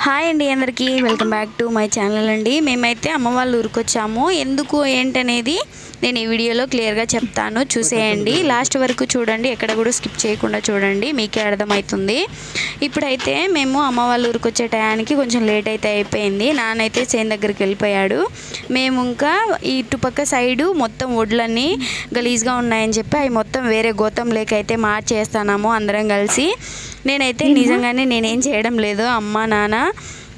Hi అండి, అందరికీ welcome back to my channel అండి. మేమైతే అమ్మ వాళ్ళ ఊరికి వచ్చాము. ఎందుకు ఏంటనేది నేను ఈ వీడియోలో క్లియర్గా చెప్తాను, చూసేయండి. లాస్ట్ వరకు చూడండి, ఎక్కడ కూడా స్కిప్ చేయకుండా చూడండి, మీకే అర్థమవుతుంది. ఇప్పుడైతే మేము అమ్మ వాళ్ళ ఊరికి వచ్చే టయానికి కొంచెం లేట్ అయితే అయిపోయింది. నాన్నైతే చేను దగ్గరికి వెళ్ళిపోయాడు. మేము ఇంకా ఇటుపక్క సైడు మొత్తం ఒడ్లన్నీ గలీజ్గా ఉన్నాయని చెప్పి అవి మొత్తం వేరే గోతం లేక అయితే మార్చేస్తున్నాము అందరం కలిసి. నేనైతే నిజంగానే నేనేం చేయడం లేదు, అమ్మ నాన్న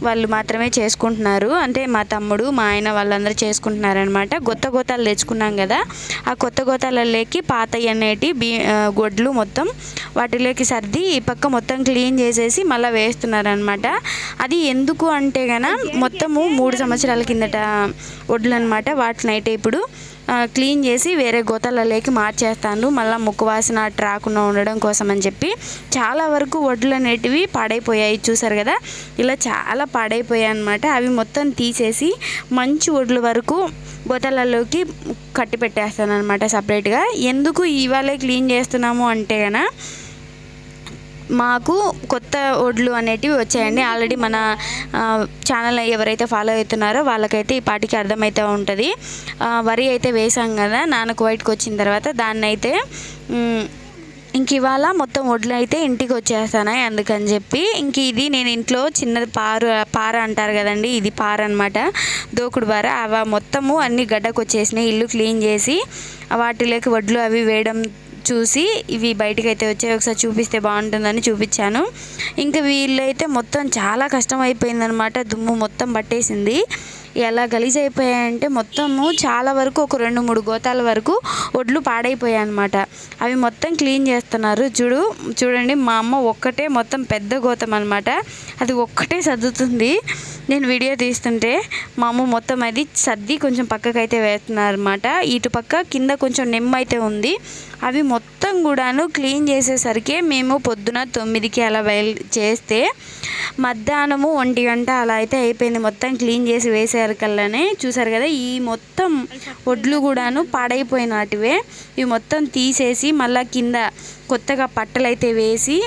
వాళ్ళు మాత్రమే చేసుకుంటున్నారు. అంటే మా తమ్ముడు మా ఆయన వాళ్ళందరూ చేసుకుంటున్నారనమాట. కొత్త గోతాలు తెచ్చుకున్నాం కదా, ఆ కొత్త గోతాలలోకి పాత అనేటి గొడ్లు మొత్తం వాటిలోకి సర్ది ఈ పక్క మొత్తం క్లీన్ చేసేసి మళ్ళీ వేస్తున్నారనమాట. అది ఎందుకు అంటే కనుక మొత్తము 3 సంవత్సరాల కిందట వడ్లు అనమాట. వాటిని అయితే ఇప్పుడు క్లీన్ చేసి వేరే గోతాలలోకి మార్చేస్తాను, మళ్ళీ ముక్కు వాసన రాకుండా ఉండడం కోసం అని చెప్పి. చాలా వరకు వడ్లు అనేటివి పాడైపోయాయి, చూసారు కదా, ఇలా చాలా పాడైపోయాయి అనమాట. అవి మొత్తం తీసేసి మంచి వడ్లు వరకు గోతాలలోకి కట్టి పెట్టేస్తాను అనమాట సపరేట్గా. ఎందుకు ఇవాళే క్లీన్ చేస్తున్నాము అంటే కనుక మాకు కొత్త వడ్లు అనేటివి వచ్చాయండి. ఆల్రెడీ మన ఛానల్ ఎవరైతే ఫాలో అవుతున్నారో వాళ్ళకైతే ఈ పాటికి అర్థమైతే ఉంటుంది. వరి అయితే వేసాం కదా నాన్నకు వైట్కి వచ్చిన తర్వాత, దాన్ని అయితే ఇంక ఇవాళ మొత్తం వడ్లు అయితే ఇంటికి వచ్చేస్తానాయి. అందుకని చెప్పి ఇంక ఇది నేను ఇంట్లో చిన్నది పార అంటారు కదండి, ఇది పార అనమాట, దోకుడు పార. అవి మొత్తము అన్ని గడ్డకు వచ్చేసినాయి. ఇల్లు క్లీన్ చేసి వాటిలోకి వడ్లు అవి వేయడం చూసి ఇవి బయటకు అయితే వచ్చాయి. ఒకసారి చూపిస్తే బాగుంటుందని చూపించాను. ఇంకా వీళ్ళైతే మొత్తం చాలా కష్టం అయిపోయిందనమాట. దుమ్ము మొత్తం పట్టేసింది. ఎలా గలీజ్ అయిపోయాయంటే మొత్తము చాలా వరకు ఒక 2-3 గోతాల వరకు వడ్లు పాడైపోయాయి అనమాట. అవి మొత్తం క్లీన్ చేస్తున్నారు. చూడండి, మా అమ్మ ఒక్కటే మొత్తం పెద్ద గోతం అనమాట, అది ఒక్కటే సర్దుతుంది. నేను వీడియో తీస్తుంటే మా అమ్మ మొత్తం అది సర్ది కొంచెం పక్కకైతే వేస్తున్నారు అనమాట. ఇటు పక్క కింద కొంచెం నెమ్మ అయితే ఉంది. అవి మొత్తం కూడాను క్లీన్ చేసేసరికి మేము పొద్దున 9కి అలా చేస్తే మధ్యాహ్నము 1 గంట అలా అయితే అయిపోయింది. మొత్తం క్లీన్ చేసి వేసేయారు కల్లానే. చూసారు కదా, ఈ మొత్తం వడ్లు కూడాను పాడైపోయినటివే. ఇవి మొత్తం తీసేసి మళ్ళీ కింద కొత్తగా పట్టలు అయితే వేసి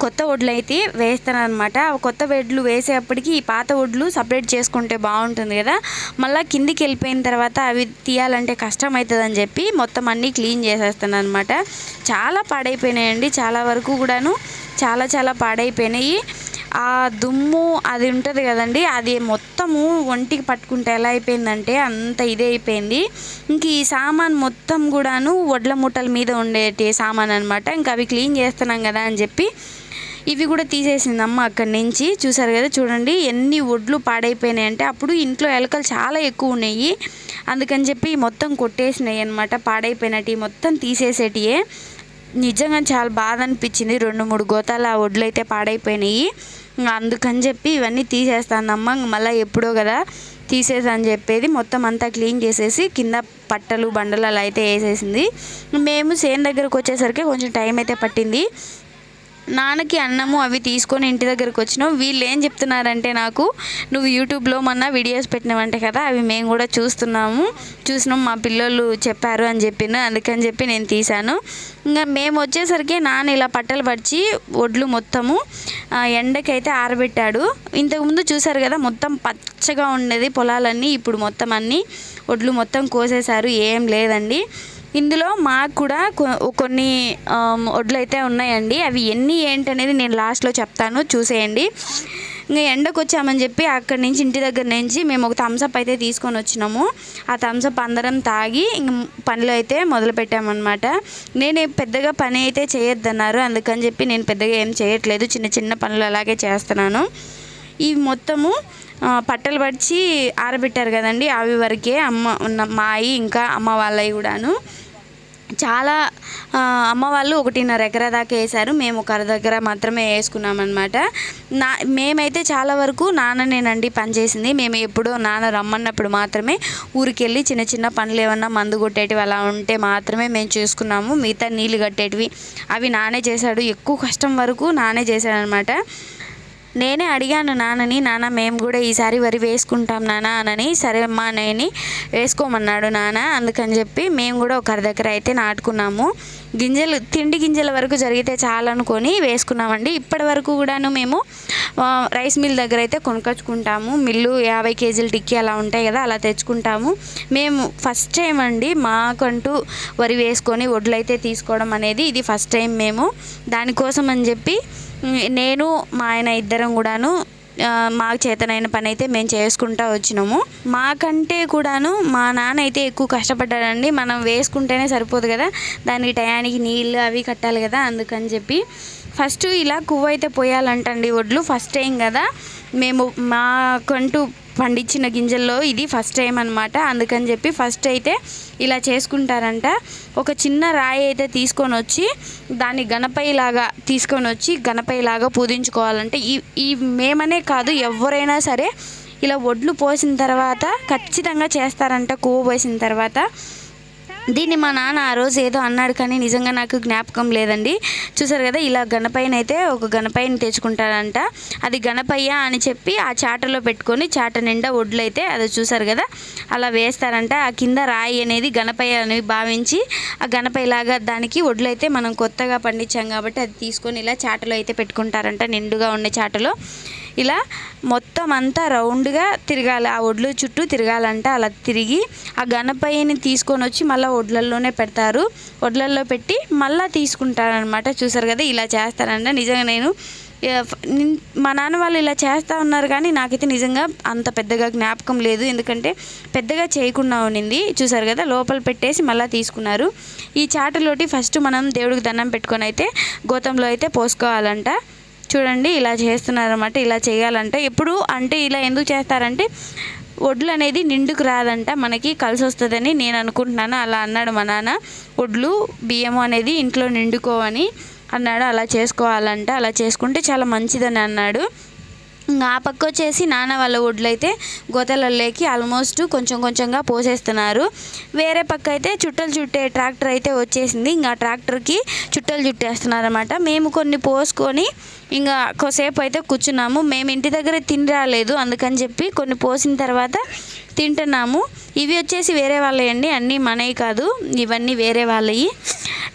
కొత్త వడ్లు అయితే వేస్తానమాట. కొత్త వడ్లు వేసేప్పటికి ఈ పాత వడ్లు సపరేట్ చేసుకుంటే బాగుంటుంది కదా. మళ్ళీ కిందికి వెళ్ళిపోయిన తర్వాత అవి తీయాలంటే కష్టం అవుతుందని చెప్పి మొత్తం అన్నీ క్లీన్ చేసేస్తాను అనమాట. చాలా పాడైపోయినాయండి, చాలా వరకు కూడాను చాలా పాడైపోయినాయి. ఆ దుమ్ము అది ఉంటుంది కదండి, అది మొత్తము ఒంటికి పట్టుకుంటే ఎలా అయిపోయిందంటే అంత ఇదే అయిపోయింది. ఇంక ఈ సామాన్ మొత్తం కూడాను వడ్ల మూటల మీద ఉండేటి సామాన్ అనమాట. ఇంకా అవి క్లీన్ చేస్తున్నాం కదా అని చెప్పి ఇవి కూడా తీసేసిందమ్మ అక్కడి నుంచి. చూసారు కదా, చూడండి ఎన్ని వడ్లు పాడైపోయినాయి అంటే. అప్పుడు ఇంట్లో ఎలకలు చాలా ఎక్కువ ఉన్నాయి, అందుకని చెప్పి మొత్తం కొట్టేసినాయి అనమాట. పాడైపోయినట్టు మొత్తం తీసేసేటియే. నిజంగా చాలా బాధ అనిపించింది. 2-3 గోతాల వడ్లు అయితే పాడైపోయినాయి. అందుకని చెప్పి ఇవన్నీ తీసేస్తానమ్మ, మళ్ళీ ఎప్పుడో కదా తీసేసని చెప్పేది. మొత్తం అంతా క్లీన్ చేసేసి కింద పట్టలు బండలు అలా అయితే వేసేసింది. మేము చేను దగ్గరకు వచ్చేసరికి కొంచెం టైం అయితే పట్టింది. నాన్నకి అన్నము అవి తీసుకొని ఇంటి దగ్గరకు వచ్చినాం. వీళ్ళు ఏం చెప్తున్నారంటే నాకు, నువ్వు యూట్యూబ్లో మొన్న వీడియోస్ పెట్టినావంటే కదా, అవి మేము కూడా చూసినాం, మా పిల్లలు చెప్పారు అని చెప్పిన, అందుకని చెప్పి నేను తీశాను. ఇంకా మేము వచ్చేసరికి నాన్న ఇలా పట్టలు పరిచి వడ్లు మొత్తము ఎండకైతే ఆరబెట్టాడు. ఇంతకుముందు చూసారు కదా మొత్తం పచ్చగా ఉండేది పొలాలన్నీ, ఇప్పుడు మొత్తం అన్నీ వడ్లు మొత్తం కోసేశారు, ఏం లేదండి. ఇందులో మాకు కూడా కొన్ని వడ్లు అయితే ఉన్నాయండి. అవి ఎన్ని ఏంటనేది నేను లాస్ట్లో చెప్తాను, చూసేయండి. ఇంకా ఎండకు వచ్చామని చెప్పి అక్కడి నుంచి ఇంటి దగ్గర నుంచి మేము ఒక థమ్స్అప్ అయితే తీసుకొని వచ్చినాము. ఆ థమ్స్అప్ అందరం తాగి ఇంక పనులు అయితే మొదలు పెట్టామన్నమాట. నేను పెద్దగా పని అయితే చేయొద్దన్నారు, అందుకని చెప్పి నేను పెద్దగా ఏం చేయట్లేదు, చిన్న పనులు అలాగే చేస్తున్నాను. ఇవి మొత్తము పట్టలు పడిచి ఆరబెట్టారు కదండి, అవి వరకే మాయి ఇంకా అమ్మ వాళ్ళవి కూడాను. చాలా అమ్మ వాళ్ళు 1.5 ఎకరా దాకా వేశారు, మేము 1 దగ్గర మాత్రమే వేసుకున్నామన్నమాట. మేమైతే చాలా వరకు నాన్ననేనండి పని చేసింది. మేము ఎప్పుడో నాన్న రమ్మన్నప్పుడు మాత్రమే ఊరికి వెళ్ళి చిన్న పనులు ఏమన్నా మందు కొట్టేటివి అలా ఉంటే మాత్రమే మేము చూసుకున్నాము. మిగతా నీళ్ళు కట్టేటివి అవి నానే చేశాడు. ఎక్కువ కష్టం వరకు నానే చేశాడనమాట. నేనే అడిగాను నాన్నని, నాన్న మేము కూడా ఈసారి వరి వేసుకుంటాం నాన్న అనని. సరే అమ్మా నేను వేసుకోమన్నాడు నాన్న. అందుకని చెప్పి మేము కూడా 1 దగ్గర అయితే నాటుకున్నాము. తిండి గింజల వరకు జరిగితే చాలనుకొని వేసుకున్నామండి. ఇప్పటి వరకు కూడాను మేము రైస్ మిల్ దగ్గర అయితే కొనుక్కొచ్చుకుంటాము. మిల్లు 50 కేజీల టిక్కీ అలా ఉంటాయి కదా, అలా తెచ్చుకుంటాము. మేము ఫస్ట్ టైం అండి మాకంటూ వరి వేసుకొని వడ్లు అయితే తీసుకోవడం అనేది ఇది ఫస్ట్ టైం. మేము దానికోసం అని చెప్పి నేను మా ఆయన ఇద్దరం కూడాను మాకు చేతనైన పని అయితే మేము చేసుకుంటూ వచ్చినాము. మాకంటే కూడాను మా నాన్న అయితే ఎక్కువ కష్టపడ్డాడండి. మనం వేసుకుంటేనే సరిపోదు కదా, దానికి టయానికి నీళ్ళు అవి కట్టాలి కదా, అందుకని చెప్పి ఫస్ట్ ఇలా కువ్వ అయితే పోయాలంటండి వడ్లు. ఫస్ట్ టైం కదా మేము మాకంటూ పండించిన గింజల్లో ఇది ఫస్ట్ టైం అనమాట. అందుకని చెప్పి ఫస్ట్ అయితే ఇలా చేసుకుంటారంట. ఒక చిన్న రాయి అయితే తీసుకొని వచ్చి దాన్ని గణపయ్యలాగా తీసుకొని వచ్చి గణపయ్యలాగా పూజించుకోవాలంటే ఈ మేమనే కాదు ఎవరైనా సరే ఇలా వడ్లు పోసిన తర్వాత ఖచ్చితంగా చేస్తారంట. కువ్వ పోసిన తర్వాత దీన్ని మా నాన్న ఆ రోజు ఏదో అన్నాడు కానీ నిజంగా నాకు జ్ఞాపకం లేదండి. చూసారు కదా, ఇలా గణపయ్యని అయితే ఒక గణపయ్యని తెచ్చుకుంటారంట. అది గణపయ్య అని చెప్పి ఆ చాటలో పెట్టుకొని చాట నిండా వడ్లు అయితే అది చూసారు కదా అలా వేస్తారంట. ఆ కింద రాయి అనేది గణపయ్య అని భావించి ఆ గణపయ్యలాగా దానికి వడ్లు అయితే మనం కొత్తగా పండించాం కాబట్టి అది తీసుకొని ఇలా చాటలో అయితే పెట్టుకుంటారంట. నిండుగా ఉండే చాటలో ఇలా మొత్తం అంతా రౌండ్గా తిరగాలి, ఆ వడ్లు చుట్టూ తిరగాలంట. అలా తిరిగి ఆ గణపయ్యని తీసుకొని వచ్చి మళ్ళీ వడ్లల్లోనే పెడతారు. వడ్లల్లో పెట్టి మళ్ళీ తీసుకుంటారనమాట. చూసారు కదా ఇలా చేస్తారంట. నిజంగా నేను మా నాన్న వాళ్ళు ఇలా చేస్తూ ఉన్నారు కానీ నాకైతే నిజంగా అంత పెద్దగా జ్ఞాపకం లేదు, ఎందుకంటే పెద్దగా చేయకుండా ఉండింది. చూసారు కదా లోపల పెట్టేసి మళ్ళీ తీసుకున్నారు. ఈ చాటలోటి ఫస్ట్ మనం దేవుడికి దండం పెట్టుకొని అయితే గోతంలో అయితే పోసుకోవాలంట. చూడండి ఇలా చేస్తున్నారన్నమాట. ఇలా చేయాలంట. ఎప్పుడు అంటే ఇలా ఎందుకు చేస్తారంటే వడ్లు అనేది నిండుకు రాదంట, మనకి కలిసి వస్తుందని నేను అనుకుంటున్నాను. అలా అన్నాడు మా నాన్న. వడ్లు బియ్యం అనేది ఇంట్లో నిండుకోవని అన్నాడు. అలా చేసుకోవాలంట. అలా చేసుకుంటే చాలా మంచిదని అన్నాడు. ఆ పక్క వచ్చేసి నాన్న వాళ్ళ వడ్లు అయితే గోతలలోకి ఆల్మోస్ట్ కొంచెం కొంచెంగా పోసేస్తున్నారు. వేరే పక్క అయితే చుట్టలు చుట్టే ట్రాక్టర్ అయితే వచ్చేసింది. ఇంకా ట్రాక్టర్కి చుట్టలు చుట్టేస్తున్నారు అనమాట. మేము కొన్ని పోసుకొని ఇంకా కొద్దిసేపు అయితే కూర్చున్నాము. మేము ఇంటి దగ్గర తిని రాలేదు, అందుకని చెప్పి కొన్ని పోసిన తర్వాత తింటున్నాము. ఇవి వచ్చేసి వేరే వాళ్ళవి, అన్నీ మనవి కాదు, ఇవన్నీ వేరే వాళ్ళవి.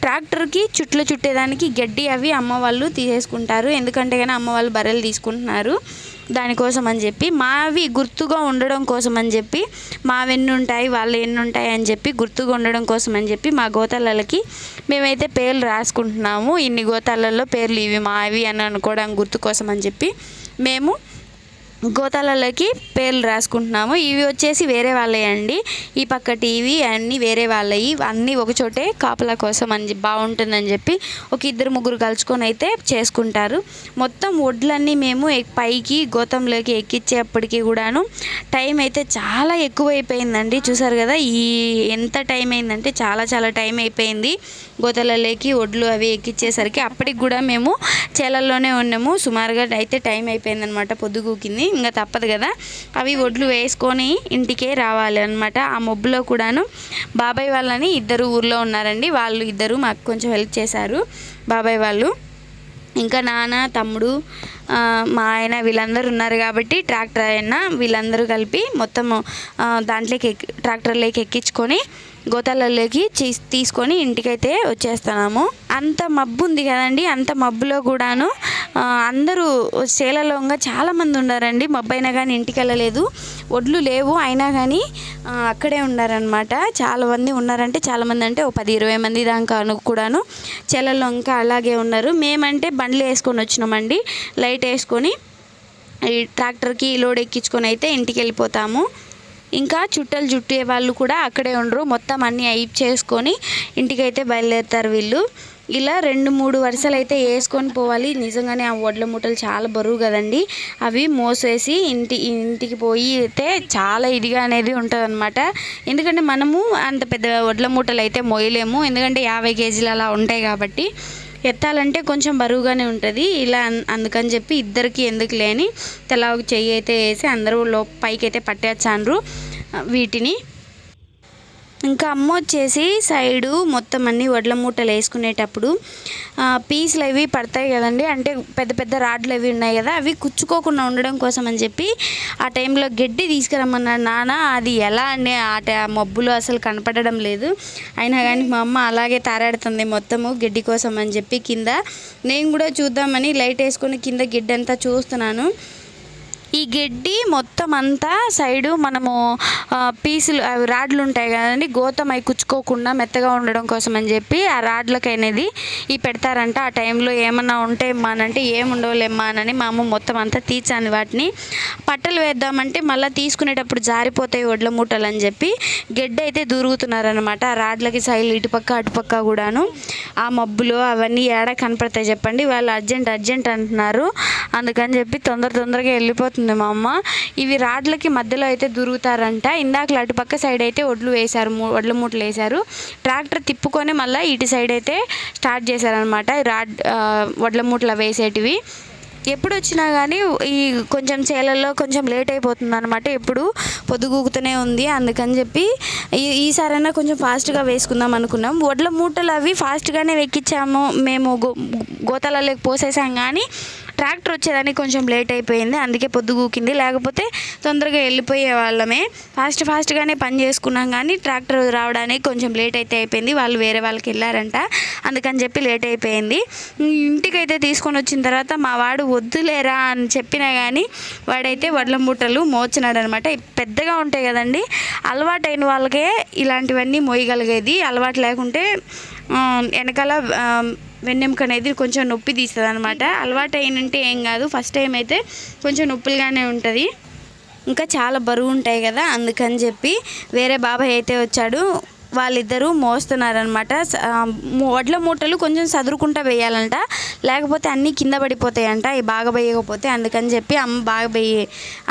ట్రాక్టర్కి చుట్లు చుట్టేదానికి గడ్డి అవి అమ్మ వాళ్ళు తీసేసుకుంటారు, ఎందుకంటే కానీ అమ్మ వాళ్ళు బర్రెలు తీసుకుంటున్నారు దానికోసం అని చెప్పి. మావి గుర్తుగా ఉండడం కోసం అని చెప్పి మావి ఎన్ని ఉంటాయి వాళ్ళు ఎన్ని ఉంటాయి అని చెప్పి గుర్తుగా ఉండడం కోసం అని చెప్పి మా గోతాలకి మేమైతే పేర్లు రాసుకుంటున్నాము. ఇన్ని గోతాలలో పేర్లు ఇవి మావి అని అనుకోవడానికి గుర్తు కోసం అని చెప్పి మేము గోతాలలోకి పేర్లు రాసుకుంటున్నాము. ఇవి వచ్చేసి వేరే వాళ్ళవి అండి. ఈ పక్క టీవీ అన్నీ వేరే వాళ్ళవి, అన్నీ ఒకచోటే కాపలా కోసం అని బాగుంటుందని చెప్పి ఒక 2-3 కలుసుకొని అయితే చేసుకుంటారు. మొత్తం వడ్లన్నీ మేము పైకి గోతంలోకి ఎక్కించేప్పటికీ కూడాను టైం అయితే చాలా ఎక్కువైపోయిందండి. చూసారు కదా ఎంత టైం అయిందంటే చాలా టైం అయిపోయింది గోతాలలోకి వడ్లు అవి ఎక్కించేసరికి. అప్పటికి కూడా మేము చేలల్లోనే ఉన్నాము. సుమారుగా అయితే టైం అయిపోయిందనమాట, పొద్దుగూకింది. ఇంకా తప్పదు కదా, అవి వడ్లు వేసుకొని ఇంటికే రావాలి అనమాట. ఆ మొబ్బులో కూడాను బాబాయ్ వాళ్ళని 2 ఊర్లో ఉన్నారండి, వాళ్ళు 2 మాకు కొంచెం హెల్ప్ చేశారు బాబాయ్ వాళ్ళు. ఇంకా నాన్న తమ్ముడు మా ఆయన వీళ్ళందరూ ఉన్నారు కాబట్టి ట్రాక్టర్ అయినా వీళ్ళందరూ కలిపి మొత్తం దాంట్లోకి ట్రాక్టర్లోకి ఎక్కించుకొని గోతాలలోకి తీసుకొని ఇంటికైతే వచ్చేస్తున్నాము. అంత మబ్బు ఉంది కదండి, అంత మబ్బులో కూడాను అందరూ చేలలోగా చాలామంది ఉన్నారండి. మబ్బు అయినా కానీ ఇంటికి వెళ్ళలేదు, వడ్లు లేవు అయినా కానీ అక్కడే ఉన్నారనమాట. చాలామంది ఉన్నారంటే చాలామంది అంటే 10-20 మంది దాకా కూడాను చేలలో ఇంకా అలాగే ఉన్నారు. మేమంటే బండ్లు వేసుకొని వచ్చినామండి, లైట్ వేసుకొని ఈ ట్రాక్టర్కి లోడ్ ఎక్కించుకొని అయితే ఇంటికి వెళ్ళిపోతాము. ఇంకా చుట్టలు చుట్టే వాళ్ళు కూడా అక్కడే ఉండరు, మొత్తం అన్నీ అయిప్ చేసుకొని ఇంటికైతే బయలుదేరుతారు వీళ్ళు. ఇలా 2-3 వరుసలు అయితే వేసుకొని పోవాలి. నిజంగానే ఆ వడ్ల మూటలు చాలా బరువు కదండి, అవి మోసేసి ఇంటికి పోయి అయితే చాలా ఇదిగా అనేది ఉంటుంది అనమాట. ఎందుకంటే మనము అంత పెద్ద వడ్ల మూటలు అయితే మోయలేము, ఎందుకంటే 50 కేజీలు అలా ఉంటాయి కాబట్టి ఎత్తాలంటే కొంచెం బరువుగానే ఉంటుంది. ఇలా అందుకని చెప్పి ఇద్దరికి ఎందుకు లేని తెలా చెయ్యి అయితే వేసి అందరూ పైకి అయితే పట్టేచ్చాన్రు వీటిని. ఇంకా అమ్మ వచ్చేసి సైడు మొత్తం అన్ని వడ్ల మూటలు వేసుకునేటప్పుడు పీసులు అవి పడతాయి కదండి, అంటే పెద్ద పెద్ద రాడ్లు అవి ఉన్నాయి కదా, అవి కుచ్చుకోకుండా ఉండడం కోసం అని చెప్పి ఆ టైంలో గడ్డి తీసుకురమ్మన్నాడు నాన్న. అది ఎలా అండి ఆ మబ్బులు అసలు కనపడడం లేదు, అయినా కానీ మా అమ్మ అలాగే తారాడుతుంది మొత్తము గడ్డి కోసం అని చెప్పి. కింద నేను కూడా చూద్దామని లైట్ వేసుకొని కింద గడ్డి అంతా చూస్తున్నాను. ఈ గడ్డి మొత్తం అంతా సైడు మనము పీసులు అవి రాడ్లు ఉంటాయి కదండి, గోతం అవి కుచ్చుకోకుండా మెత్తగా ఉండడం కోసం అని చెప్పి ఆ రాడ్లకి అనేది ఈ పెడతారంట. ఆ టైంలో ఏమన్నా ఉంటే అంటే ఏముండవులేమ్మా అని మా అమ్మ మొత్తం అంతా తీర్చాను. వాటిని పట్టలు వేద్దామంటే మళ్ళీ తీసుకునేటప్పుడు జారిపోతాయి వడ్ల మూటలు అని చెప్పి గడ్డి అయితే దూరుగుతున్నారనమాట. ఆ రాడ్లకి సైడ్ ఇటుపక్క అటుపక్క కూడాను. ఆ మబ్బులు అవన్నీ ఏడా కనపడతాయి చెప్పండి, వాళ్ళు అర్జెంట్ అంటున్నారు, అందుకని చెప్పి తొందరగా వెళ్ళిపోతుంది మా అమ్మ. ఇవి రాడ్లకి మధ్యలో అయితే దూరుగుతారంట. ఇందాక అటుపక్క సైడ్ అయితే వడ్ల మూటలు వేశారు, ట్రాక్టర్ తిప్పుకొని మళ్ళీ ఇటు సైడ్ అయితే స్టార్ట్ చేశారనమాట వడ్ల మూటలు వేసేటివి. ఎప్పుడు వచ్చినా కానీ ఈ కొంచెం చేలల్లో కొంచెం లేట్ అయిపోతుంది అనమాట, ఎప్పుడు పొద్దుగూకుతూనే ఉంది. అందుకని చెప్పి ఈసారైనా కొంచెం ఫాస్ట్గా వేసుకుందాం అనుకున్నాం. వడ్ల మూటలు అవి ఫాస్ట్గానే వెక్కించాము మేము, గోతాలలోకి పోసేసాం, కానీ ట్రాక్టర్ వచ్చేదానికి కొంచెం లేట్ అయిపోయింది, అందుకే పొద్దుగూకింది. లేకపోతే తొందరగా వెళ్ళిపోయే వాళ్ళమే. ఫాస్ట్గానే పని చేసుకున్నాం, కానీ ట్రాక్టర్ రావడానికి కొంచెం లేట్ అయితే అయిపోయింది. వాళ్ళు వేరే వాళ్ళకి వెళ్ళారంట, అందుకని చెప్పి లేట్ అయిపోయింది. ఇంటికైతే తీసుకొని వచ్చిన తర్వాత మా వాడు వద్దులేరా అని చెప్పినా కానీ వాడైతే వడ్ల మూటలు మోచినాడు అనమాట. పెద్దగా ఉంటాయి కదండి, అలవాటైన వాళ్ళకే ఇలాంటివన్నీ మోయగలిగేది, అలవాటు లేకుంటే వెనకాల వెన్నెముక అనేది కొంచెం నొప్పి తీస్తుంది అనమాట. అలవాటు అయినంటే ఏం కాదు, ఫస్ట్ టైం అయితే కొంచెం నొప్పులుగానే ఉంటుంది, ఇంకా చాలా బరువు ఉంటాయి కదా, అందుకని చెప్పి వేరే బాబాయ్ అయితే వచ్చాడు, వాళ్ళిద్దరూ మోస్తున్నారనమాట. వడ్ల మూటలు కొంచెం సదురుకుంటా వేయాలంట, లేకపోతే అన్నీ కింద పడిపోతాయంట ఈ బాగా వేయకపోతే. అందుకని చెప్పి అమ్మ బాగా వేయి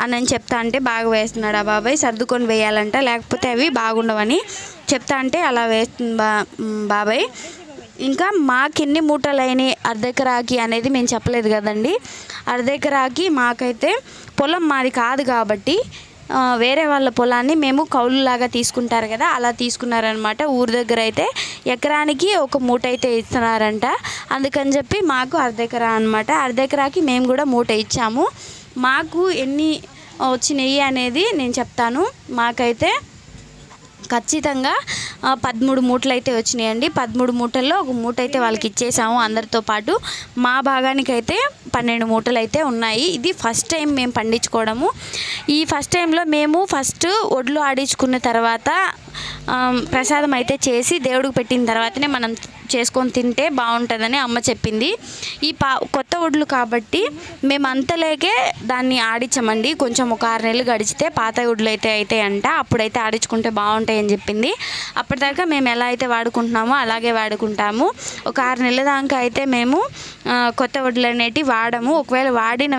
అని చెప్తా అంటే బాగా వేస్తున్నాడు ఆ బాబాయ్, సర్దుకొని వేయాలంట, లేకపోతే అవి బాగుండవని చెప్తా అంటే అలా వేస్తుంది బాబాయ్. ఇంకా మాకెన్ని మూటలు అయినాయి అర్ధెకరాకి అనేది మేము చెప్పలేదు కదండి. అర్ధెకరాకి మాకైతే పొలం మాది కాదు కాబట్టి వేరే వాళ్ళ పొలాన్ని మేము కౌలులాగా తీసుకుంటారు కదా, అలా తీసుకున్నారనమాట. ఊరి దగ్గర అయితే ఎకరానికి ఒక మూట అయితే ఇస్తున్నారంట, అందుకని చెప్పి మాకు అర్ధెకరా అనమాట. అర్ధెకరాకి మేము కూడా మూట ఇచ్చాము. మాకు ఎన్ని వచ్చినాయి అనేది నేను చెప్తాను. మాకైతే ఖచ్చితంగా 13 మూటలు అయితే వచ్చినాయండి. 13 మూటల్లో ఒక మూట అయితే వాళ్ళకి ఇచ్చేసాము అందరితో పాటు. మా భాగానికి అయితే 12 మూటలు అయితే ఉన్నాయి. ఇది ఫస్ట్ టైం మేము పండించుకోవడము. ఈ ఫస్ట్ టైంలో మేము ఫస్ట్ ఒడ్లు ఆడించుకున్న తర్వాత ప్రసాదం అయితే చేసి దేవుడికి పెట్టిన తర్వాతనే మనం చేసుకొని తింటే బాగుంటుందని అమ్మ చెప్పింది. ఈ కొత్త ఒడ్లు కాబట్టి మేము అంతలేకే దాన్ని ఆడించమండి, కొంచెం ఒక 6 నెలలు గడిచితే పాత ఒడ్లు అయితే అవుతాయంట, అప్పుడైతే ఆడించుకుంటే బాగుంటాయని చెప్పింది. అప్పటిదాకా మేము ఎలా అయితే వాడుకుంటున్నామో అలాగే వాడుకుంటాము. ఒక 6 నెలల దాకా అయితే మేము కొత్త ఒడ్లు అనేటివి వాడము. ఒకవేళ వాడిన